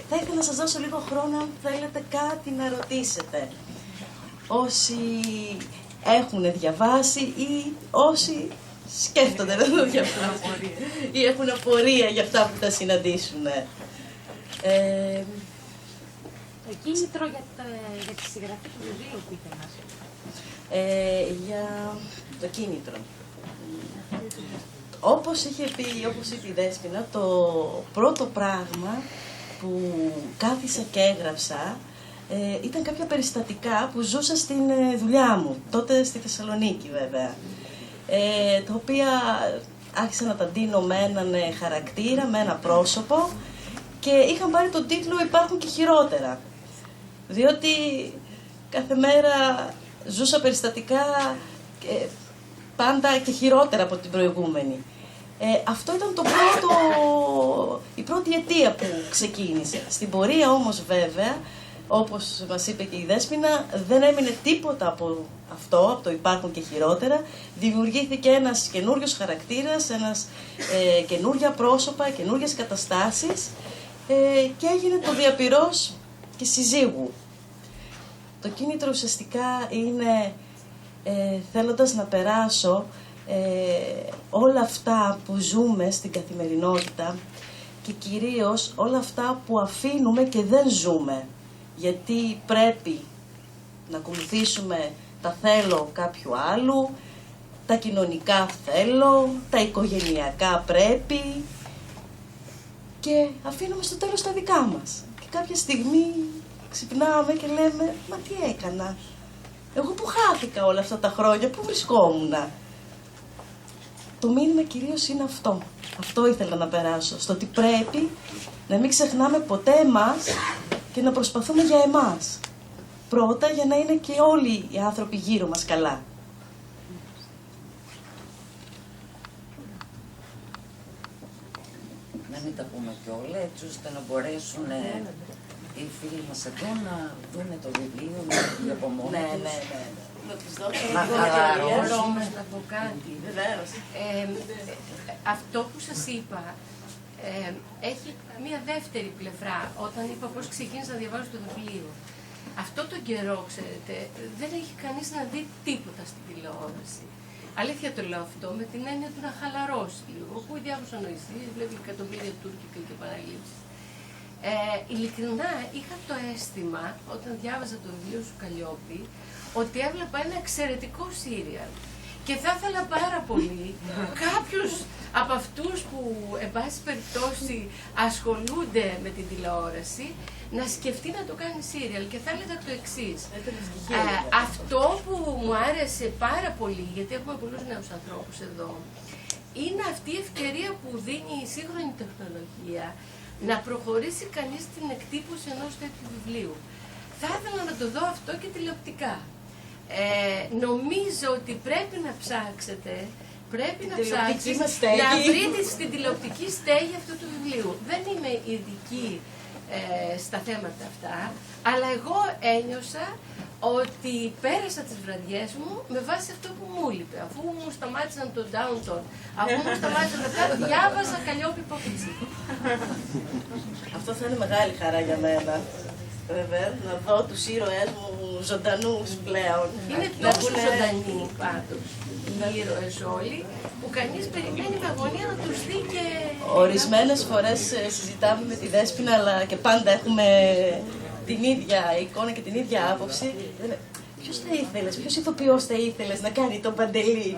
Θα ήθελα να σας δώσω λίγο χρόνο αν θέλετε κάτι να ρωτήσετε. Όσοι έχουν διαβάσει ή όσοι σκέφτονται να το διαβάσουν ή έχουν απορία για αυτά που θα συναντήσουν. Το κίνητρο για τη συγγραφή του βιβλίου, πείτε μας. Για το κίνητρο. Όπως είπε η Δέσποινα, το πρώτο πράγμα που κάθισα και έγραψα ήταν κάποια περιστατικά που ζούσα στην δουλειά μου, τότε στη Θεσσαλονίκη βέβαια, τα οποία άρχισα να τα ντύνω με έναν χαρακτήρα, με ένα πρόσωπο και είχαν πάρει τον τίτλο «Υπάρχουν και χειρότερα», διότι κάθε μέρα ζούσα περιστατικά πάντα και χειρότερα από την προηγούμενη. Αυτό ήταν η πρώτη αιτία που ξεκίνησε. Στην πορεία όμως βέβαια, όπως μας είπε και η Δέσποινα, δεν έμεινε τίποτα από αυτό, από το «Υπάρχουν και χειρότερα». Δημιουργήθηκε ένας καινούριος χαρακτήρας, καινούρια πρόσωπα, καινούριες καταστάσεις και έγινε το διαπυρός και συζύγου. Το κίνητρο ουσιαστικά είναι θέλοντας να περάσω όλα αυτά που ζούμε στην καθημερινότητα και κυρίως όλα αυτά που αφήνουμε και δεν ζούμε, γιατί πρέπει να ακολουθήσουμε τα θέλω κάποιου άλλου, τα κοινωνικά θέλω, τα οικογενειακά πρέπει και αφήνουμε στο τέλος τα δικά μας. Και κάποια στιγμή ξυπνάμε και λέμε, μα τι έκανα, εγώ που χάθηκα όλα αυτά τα χρόνια, πού βρισκόμουνα. Το μήνυμα κυρίως είναι αυτό. Αυτό ήθελα να περάσω. Στο ότι πρέπει να μην ξεχνάμε ποτέ εμάς και να προσπαθούμε για εμάς. Πρώτα για να είναι και όλοι οι άνθρωποι γύρω μας καλά. Να μην τα πούμε κιόλα, έτσι ώστε να μπορέσουν οι φίλοι μας εδώ να δουν το βιβλίο, να δουν από μόνοι τους. Να τους δώσω να χαλαρώσουν. Να πω κάτι. Βεβαίως. Αυτό που σας είπα έχει μία δεύτερη πλευρά. Όταν είπα πώς ξεκίνησα να διαβάζω το βιβλίο. Αυτό τον καιρό, ξέρετε, δεν έχει κανείς να δει τίποτα στην τηλεόραση. Αλήθεια το λέω αυτό, με την έννοια του να χαλαρώσει λίγο. Που οι διάφορες ανοησίες, βλέπει εκατομμύρια τουρκικά και παραλήψεις. Ειλικρινά είχα το αίσθημα, όταν διάβαζα το βιβλίο σου Καλλιόπη, ότι έβλεπα ένα εξαιρετικό σύριαλ. Και θα ήθελα πάρα πολύ κάποιους από αυτούς που, εν πάση περιπτώσει, ασχολούνται με την τηλεόραση, να σκεφτεί να το κάνει σύριαλ. Και θα έλεγα το εξής. Αυτό που μου άρεσε πάρα πολύ, γιατί έχουμε πολλούς νέους ανθρώπους εδώ, είναι αυτή η ευκαιρία που δίνει η σύγχρονη τεχνολογία να προχωρήσει κανείς στην εκτύπωση ενός τέτοιου βιβλίου. Θα ήθελα να το δω αυτό και τηλεοπτικά. Νομίζω ότι πρέπει να ψάξετε, να βρείτε στην τηλεοπτική στέγη αυτού του βιβλίου. Δεν είμαι ειδική στα θέματα αυτά, αλλά εγώ ένιωσα ότι πέρασα τις βραδιές μου με βάση αυτό που μου έλειπε. Αφού μου σταμάτησαν τον Downton, αφού μου σταμάτησαν αυτά, διάβαζα Καλλιόπη Παπουτσί. Αυτό θα είναι μεγάλη χαρά για μένα. Βέβαια, να δω τους ήρωές μου ζωντανούς πλέον. Είναι τόσο ζωντανοί πάντως οι ήρωες όλοι, που κανείς περιμένει με αγωνία να τους δει και... Ορισμένες φορές συζητάμε με τη Δέσποινα, αλλά και πάντα έχουμε την ίδια εικόνα και την ίδια άποψη. Ποιος θα ήθελες, ποιος ηθοποιός θα ήθελες να κάνει τον Παντελή.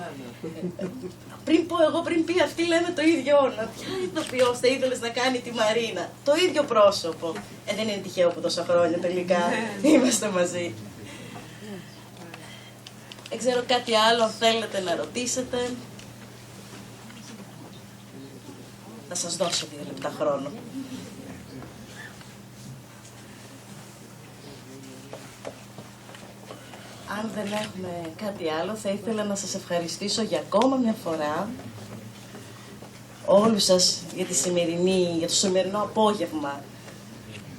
Πριν πω εγώ, πριν πει αυτή, λέμε το ίδιο όνομα. Ποια ηθοποιός θα ήθελες να κάνει τη Μαρίνα. Το ίδιο πρόσωπο. Δεν είναι τυχαίο που τόσα χρόνια τελικά είμαστε μαζί. Δεν ξέρω κάτι άλλο αν θέλετε να ρωτήσετε. Θα σας δώσω 2 λεπτά χρόνο. Αν δεν έχουμε κάτι άλλο, θα ήθελα να σας ευχαριστήσω για ακόμα μια φορά όλους σας για το σημερινό απόγευμα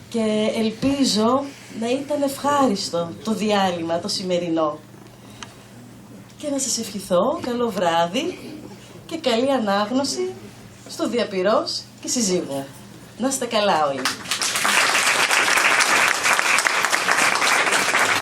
και ελπίζω να ήταν ευχάριστο το διάλειμμα το σημερινό και να σας ευχηθώ καλό βράδυ και καλή ανάγνωση στο Διαπυρός και Συζύγου. Να είστε καλά όλοι.